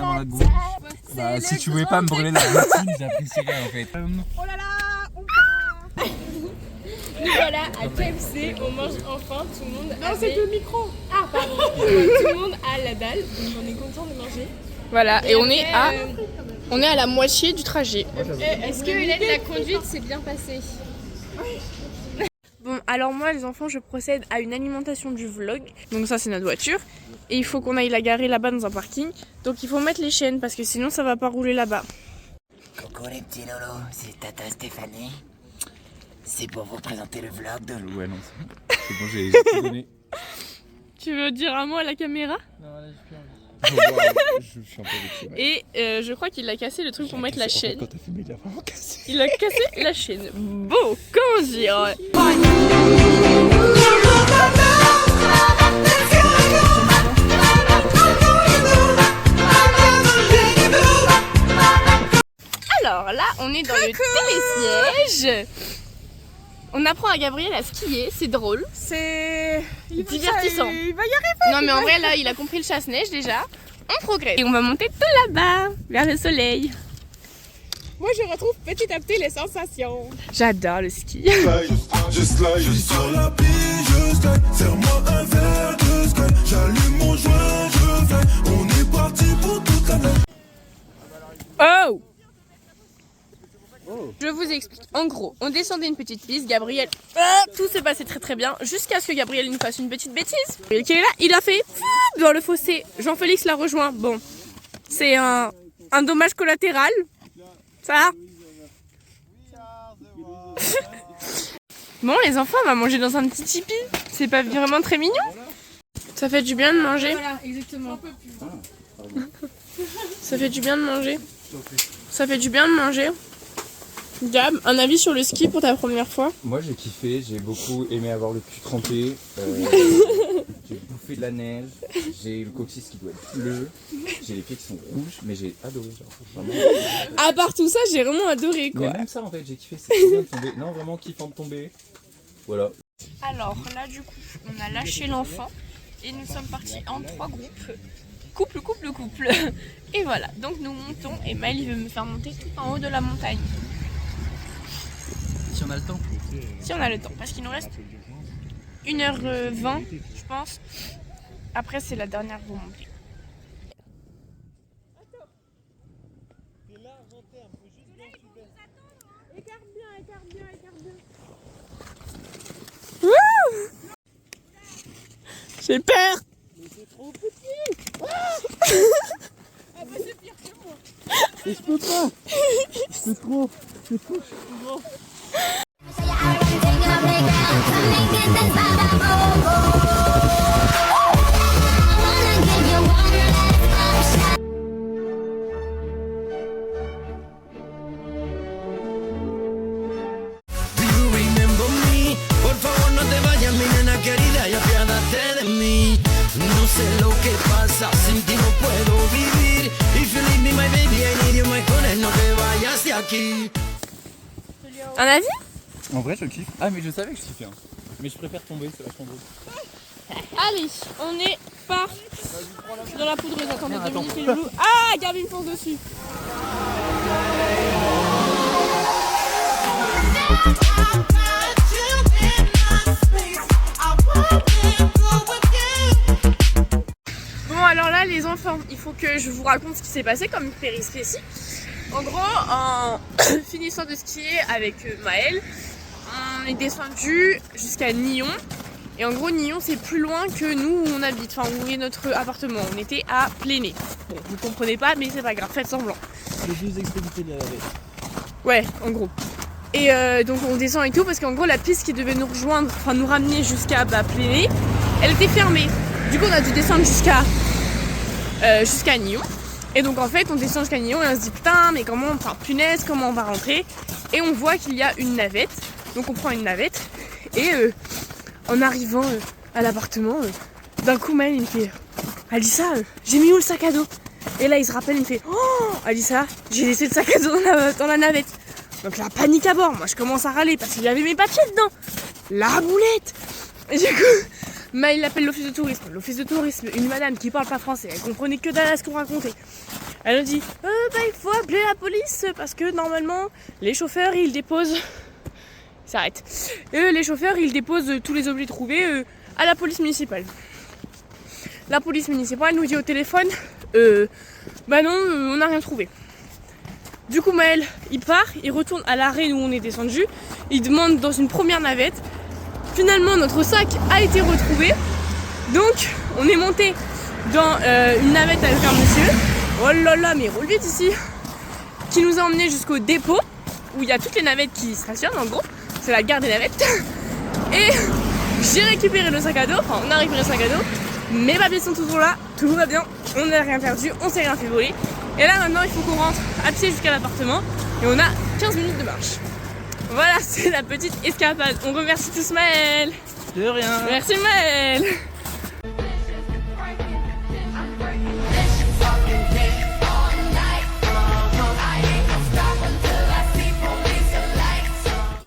rien dans la goutte. Bah, si tu voulais pas me brûler la routine, j'apprécierais en fait. Oh là là, on part. Nous voilà à KFC, on mange enfin, tout le monde. Non, c'est le micro. Ah, pardon. Tout le monde a la dalle, donc on est content de manger. Voilà, et on après, est à la moitié du trajet. Est-ce que Hélène, la conduite s'est bien passée? Bon, alors moi les enfants, je procède à une alimentation du vlog. Donc ça c'est notre voiture. Et il faut qu'on aille la garer là-bas dans un parking. Donc il faut mettre les chaînes parce que sinon ça va pas rouler là-bas. Coucou les petits lolos, c'est Tata Stéphanie. C'est pour vous présenter le vlog de... Ouais, non, c'est bon, j'ai tout donné. Tu veux dire un mot à la caméra? Non, là, j'ai plus envie. Je suis un peu vexé. Ouais. Et je crois qu'il a cassé le truc pour mettre la chaîne. Quand t'as filmé, il a vraiment cassé. Il a cassé la chaîne. Beau, comment dire? Alors là, on est dans le télésiège. On apprend à Gabriel à skier, c'est drôle. C'est divertissant. Il va y arriver. Non mais en vrai là, il a compris le chasse-neige déjà. On progresse. Et on va monter tout là-bas, vers le soleil. Moi, je retrouve petit à petit les sensations. J'adore le ski. Je sur la piste, je slide. Serre-moi un verre de Sky. J'allume mon joint, je fly. On est parti pour toute la nuit. Oh! Je vous explique. En gros, on descendait une petite piste. Gabriel, tout s'est passé très très bien jusqu'à ce que Gabriel nous fasse une petite bêtise. Et qui est là, il a fait dans le fossé. Jean-Félix l'a rejoint. Bon, c'est un dommage collatéral. Ça. Bon, les enfants, on va manger dans un petit tipi. C'est pas vraiment très mignon? Ça fait du bien de manger. Voilà, exactement. Ça fait du bien de manger. Ça fait du bien de manger. Gab, un avis sur le ski pour ta première fois? Moi, j'ai kiffé, j'ai beaucoup aimé avoir le cul trempé. J'ai bouffé de la neige, j'ai le coccyx qui doit être bleu, j'ai les pieds qui sont rouges, mais j'ai adoré. Genre, vraiment. À part tout ça, j'ai vraiment adoré quoi. Mais même ça, en fait, j'ai kiffé, c'est trop bien de tomber. Non, vraiment kiffant de tomber. Voilà. Alors là du coup on a lâché l'enfant et nous sommes partis en 3 groupes. Couple. Et voilà, donc nous montons et Maël il veut me faire monter tout en haut de la montagne. Si on a le temps. Si on a le temps, parce qu'il nous reste 1h20 je pense. Après c'est la dernière remontée. J'ai peur. Mais c'est trop petit. Ah bah c'est pire que moi. Et je peux pas. C'est trop. C'est trop. No sé lo que pasa, sin ti no puedo vivir. If you leave me my baby, I need you my honey, no te vayas de aquí. Un avis? En vrai, je kiffe. Ah, mais je savais que je kiffais. Hein. Mais je préfère tomber, c'est vachement drôle. Allez, on est parti dans la poudreuse. Attendez, 2 minutes et loulou. Ah, Gabi me fonce dessus. Bon alors là les enfants, il faut que je vous raconte ce qui s'est passé comme périspétie. En gros, en finissant de skier avec Maël, on est descendu jusqu'à Nyon. Et en gros, Nyon, c'est plus loin que nous où on habite, enfin où est notre appartement. On était à Pléné. Bon, vous comprenez pas, mais c'est pas grave, faites semblant. Les 2 extrémités de la navette. Ouais, en gros. Et donc on descend et tout, parce qu'en gros, la piste qui devait nous rejoindre, enfin nous ramener jusqu'à Pléné, elle était fermée. Du coup, on a dû descendre jusqu'à Nyon. Et donc en fait, on descend jusqu'à Nyon et on se dit putain, mais comment, enfin punaise, comment on va rentrer? Et on voit qu'il y a une navette. Donc on prend une navette et en arrivant à l'appartement, d'un coup Maël il me fait Alissa, j'ai mis où le sac à dos? Et là il se rappelle, il me fait oh Alissa, j'ai laissé le sac à dos dans la navette. Donc la panique à bord, moi je commence à râler parce qu'il y avait mes papiers dedans. La boulette. Et du coup, Maël appelle l'office de tourisme. L'office de tourisme, une madame qui parle pas français, elle comprenait que dalle à ce qu'on racontait. Elle nous dit il faut appeler la police parce que normalement les chauffeurs ils déposent. S'arrête. Les chauffeurs ils déposent tous les objets trouvés à la police municipale. La police municipale nous dit au téléphone non, on n'a rien trouvé. Du coup Maël il part, il retourne à l'arrêt où on est descendu, il demande dans une première navette. Finalement notre sac a été retrouvé. Donc on est monté dans une navette avec un monsieur. Oh là là, mais roule vite ici. Qui nous a emmenés jusqu'au dépôt où il y a toutes les navettes qui stationnent en gros. C'est la gare des navettes. Et j'ai récupéré le sac à dos, enfin on a récupéré le sac à dos. Mes papiers sont toujours là, tout va bien, on n'a rien perdu, on s'est rien fait voler. Et là maintenant il faut qu'on rentre à pied jusqu'à l'appartement et on a 15 minutes de marche. Voilà, c'est la petite escapade. On remercie tous Maël. De rien. Merci Maël.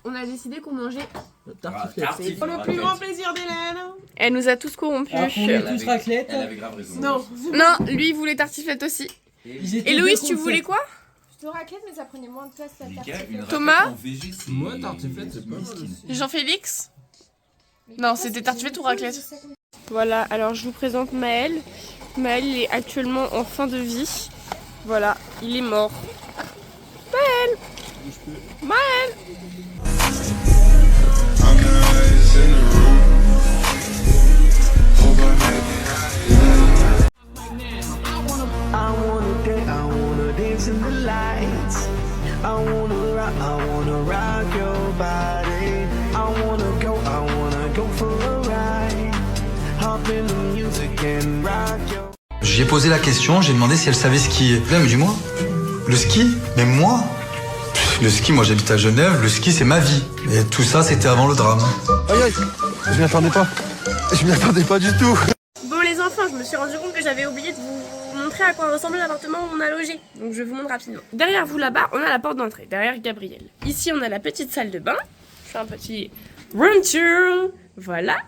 On a décidé qu'on mangeait Tartiflette. Pour le plus grand plaisir d'Hélène. Elle nous a tous corrompus. Alors qu'on est tous raclette. Elle avait grave raison. Non. Non, lui il voulait tartiflette aussi. Ils étaient Et deux Loïs, contre tu voulais sept. quoi? Je te raclette, mais ça prenait moins de place la tartiflette. Une Thomas raclette en VG, c'est- Moi, tartiflette, c'est pas mal. Jean-Félix? Non, c'était tartiflette ou raclette? Voilà, alors je vous présente Maël. Maël il est actuellement en fin de vie. Voilà, il est mort. Maël! Maël! I wanna dance in the lights. I wanna rock your body. I wanna go for a ride. Hop in the music and rock your. J'ai posé la question, j'ai demandé si elle savait skier. Là, mais dis-moi, le ski? Mais moi? Le ski, moi j'habite à Genève, le ski c'est ma vie. Et tout ça c'était avant le drame. Aïe aïe, je m'y attendais pas. Je m'y attendais pas du tout. Bon les enfants, je me suis rendu compte que j'avais oublié de vous montrer à quoi ressemble l'appartement où on a logé. Donc je vous montre rapidement. Derrière vous là-bas, on a la porte d'entrée, derrière Gabriel. Ici on a la petite salle de bain. Je fais un petit room tour. Voilà.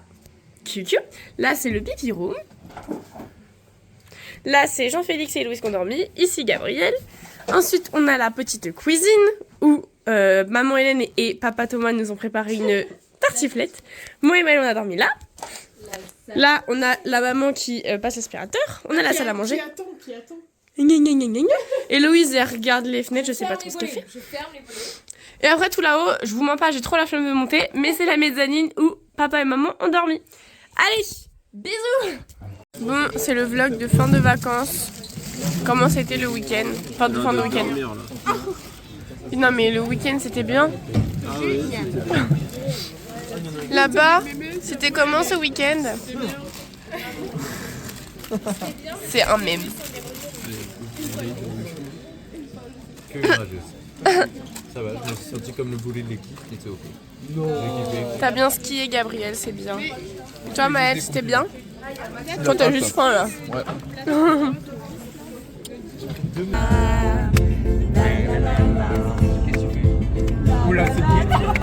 Cucu. Là c'est le pipi room. Là c'est Jean-Félix et Louise qui ont dormi. Ici Gabriel. Ensuite on a la petite cuisine où maman Hélène et papa Thomas nous ont préparé une tartiflette. Moi et Maëlle on a dormi là. Là, on a la maman qui passe l'aspirateur. On a la salle à manger. Qui attend Et Louise, elle regarde les fenêtres, je sais pas trop ce qu'elle fait. Je ferme les volets. Et après, tout là-haut, je vous mens pas, j'ai trop la flemme de monter, mais c'est la mezzanine où papa et maman ont dormi. Allez, bisous! Bon, c'est le vlog de fin de vacances. Comment c'était le week-end? Enfin, de fin de week-end. Non, mais le week-end, c'était bien. Là-bas, c'était comment ce week-end? C'est un mème. Que grageuse. Ça va, je me suis senti comme le boulet de l'équipe, mais c'est ok. J'ai kiffé. T'as bien skié, Gabriel, c'est bien. Et toi, Maëlle, c'était bien? Toi, t'as juste faim là. Oula, c'est bien.